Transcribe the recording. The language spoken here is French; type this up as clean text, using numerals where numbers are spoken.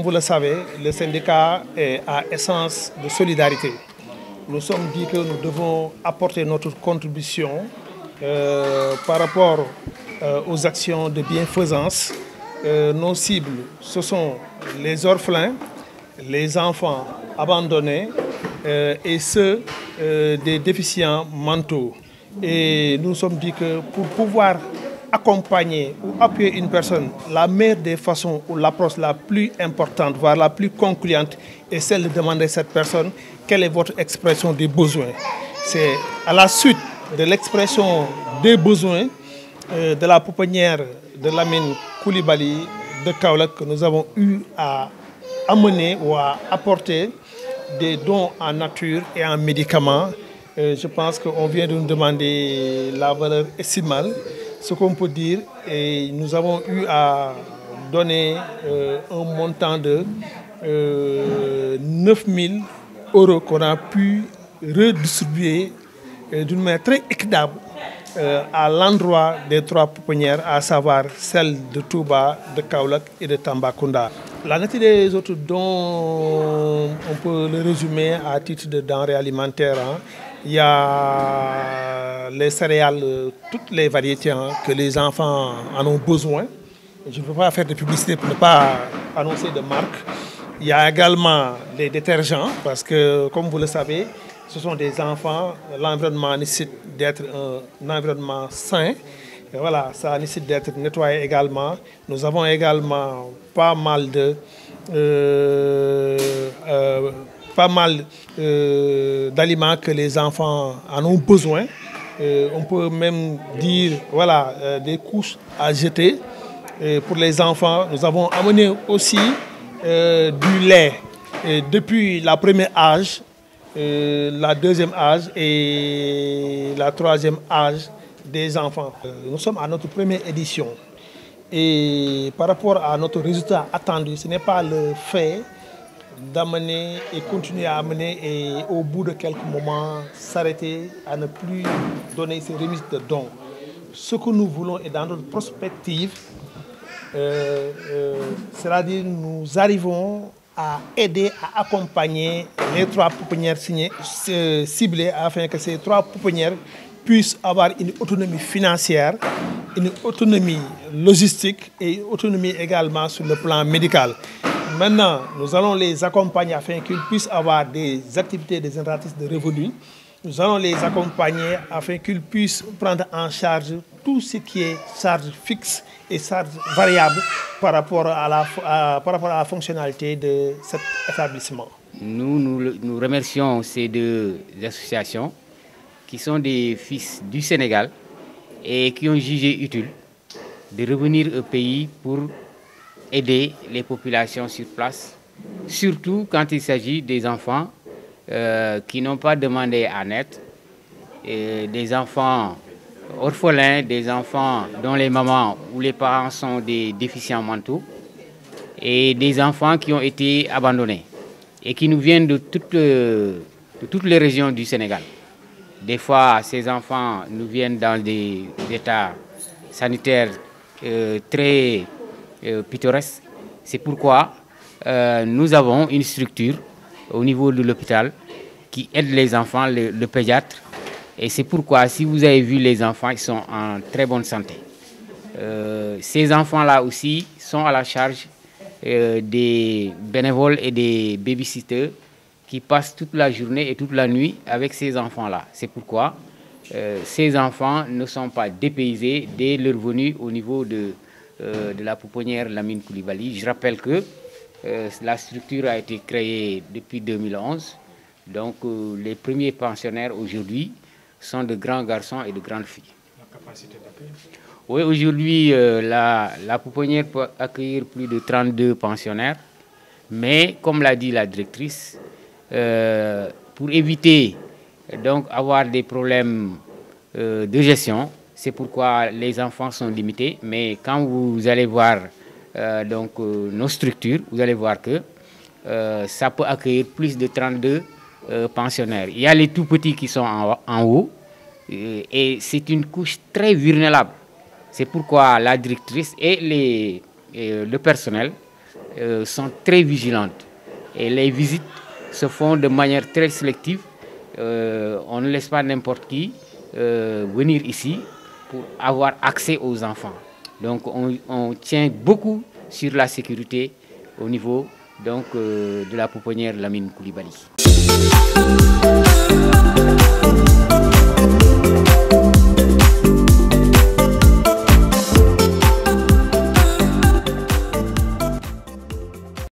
vous le savez, le syndicat est à essence de solidarité. Nous sommes dit que nous devons apporter notre contribution par rapport aux actions de bienfaisance. Nos cibles, ce sont les orphelins, les enfants abandonnés et ceux des déficients mentaux. Et nous sommes dit que pour pouvoir accompagner ou appuyer une personne, la meilleure des façons ou l'approche la plus importante, voire la plus concluante, est celle de demander à cette personne quelle est votre expression des besoins. C'est à la suite de l'expression des besoins de la pouponnière de Lamine Coulibaly de Kaolack que nous avons eu à amener ou à apporter des dons en nature et en médicaments. Je pense qu'on vient de nous demander la valeur estimale. Ce qu'on peut dire, et nous avons eu à donner un montant de 9 000 € qu'on a pu redistribuer d'une manière très équitable à l'endroit des 3 pouponnières, à savoir celle de Touba, de Kaolack et de Tambacounda. La nature des autres dons, on peut le résumer à titre de denrées alimentaires. Il y a les céréales, toutes les variétés que les enfants en ont besoin. Je ne peux pas faire de publicité pour ne pas annoncer de marque. Il y a également les détergents parce que, comme vous le savez, ce sont des enfants. L'environnement nécessite d'être un environnement sain. Et voilà, ça nécessite d'être nettoyé également. Nous avons également pas mal d'aliments que les enfants en ont besoin. On peut même dire voilà, des couches à jeter pour les enfants. Nous avons amené aussi du lait depuis la première âge, la deuxième âge et la troisième âge des enfants. Nous sommes à notre première édition et par rapport à notre résultat attendu, ce n'est pas le fait d'amener et continuer à amener et au bout de quelques moments s'arrêter à ne plus donner ces remises de dons. Ce que nous voulons est dans notre prospective, c'est-à-dire nous arrivons à aider, à accompagner les 3 pouponnières ciblées afin que ces 3 pouponnières puissent avoir une autonomie financière, une autonomie logistique et une autonomie également sur le plan médical. Maintenant, nous allons les accompagner afin qu'ils puissent avoir des activités des génératrices de revenus. Nous allons les accompagner afin qu'ils puissent prendre en charge tout ce qui est charge fixe et charge variable par rapport à la fonctionnalité de cet établissement. Nous remercions ces 2 associations qui sont des fils du Sénégal et qui ont jugé utile de revenir au pays pour aider les populations sur place, surtout quand il s'agit des enfants qui n'ont pas demandé à naître, des enfants orphelins, des enfants dont les mamans ou les parents sont des déficients mentaux et des enfants qui ont été abandonnés et qui nous viennent de toutes les régions du Sénégal. Des fois, ces enfants nous viennent dans des états sanitaires très pittoresques. C'est pourquoi nous avons une structure au niveau de l'hôpital qui aide les enfants, le pédiatre. Et c'est pourquoi, si vous avez vu les enfants, ils sont en très bonne santé. Ces enfants-là aussi sont à la charge des bénévoles et des babysitters qui passent toute la journée et toute la nuit avec ces enfants-là. C'est pourquoi ces enfants ne sont pas dépaysés dès leur venue au niveau de la pouponnière Lamine Coulibaly. Je rappelle que la structure a été créée depuis 2011. Donc les premiers pensionnaires aujourd'hui sont de grands garçons et de grandes filles. La capacité d'accueil? Oui, aujourd'hui, la pouponnière peut accueillir plus de 32 pensionnaires. Mais, comme l'a dit la directrice, pour éviter donc avoir des problèmes de gestion, c'est pourquoi les enfants sont limités. Mais quand vous allez voir nos structures, vous allez voir que ça peut accueillir plus de 32 pensionnaires. Il y a les tout petits qui sont en haut et c'est une couche très vulnérable. C'est pourquoi la directrice et le personnel sont très vigilantes. Et les visites se font de manière très sélective. On ne laisse pas n'importe qui venir ici pour avoir accès aux enfants. Donc on tient beaucoup sur la sécurité au niveau donc, de la pouponnière Lamine Coulibaly.